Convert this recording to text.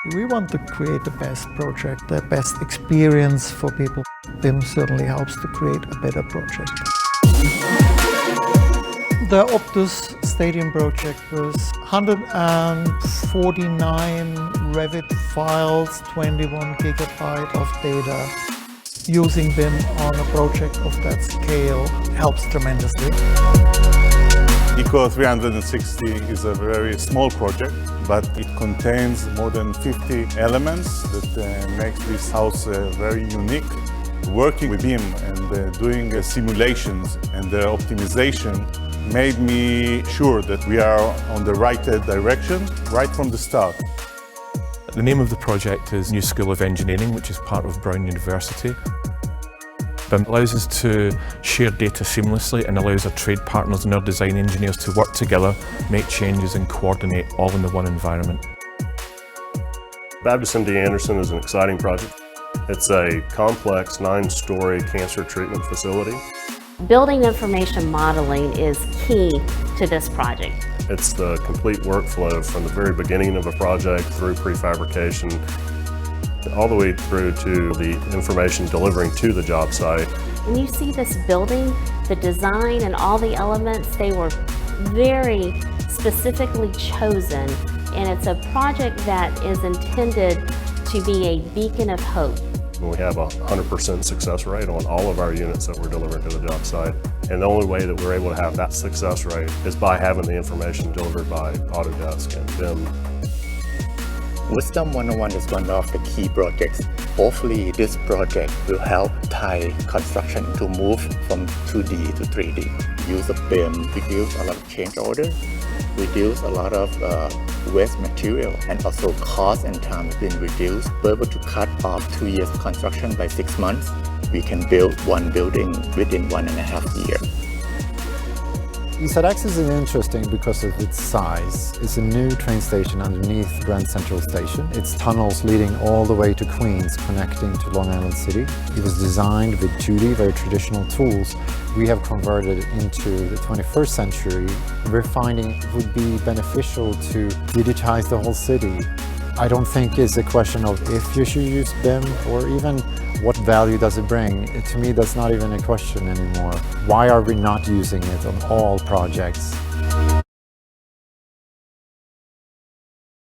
We want to create the best project, the best experience for people. BIM certainly helps to create a better project. The Optus Stadium project was 149 Revit files, 21 gigabyte of data. Using BIM on a project of that scale helps tremendously. Eco 360 is a very small project, but it contains more than 50 elements that makes this house very unique. Working with BIM and doing simulations and the optimization made me sure that we are on the right direction right from the start. The name of the project is New School of Engineering, which is part of Brown University. BIM allows us to share data seamlessly and allows our trade partners and our design engineers to work together, make changes and coordinate all in the one environment. Baptist MD Anderson is an exciting project. It's a complex 9-story cancer treatment facility. Building information modeling is key to this project. It's the complete workflow from the very beginning of a project through prefabrication, all the way through to the information delivering to the job site. When you see this building, the design and all the elements, they were very specifically chosen, and it's a project that is intended to be a beacon of hope. We have a 100% success rate on all of our units that we're delivering to the job site. And the only way that we're able to have that success rate is by having the information delivered by Autodesk and BIM. Wisdom 101 is one of the key projects. Hopefully this project will help Thai construction to move from 2D to 3D. Use of BIM, reduce a lot of change orders, reduce a lot of waste material, and also cost and time has been reduced. We're able to cut off 2 years of construction by 6 months. We can build one building within 1.5 years. ESADX is interesting because of its size. It's a new train station underneath Grand Central Station. Its tunnels leading all the way to Queens, connecting to Long Island City. It was designed with 2D, very traditional tools. We have converted into the 21st century. We're finding it would be beneficial to digitize the whole city. I don't think it's a question of if you should use BIM or even what value does it bring. To me, that's not even a question anymore. Why are we not using it on all projects?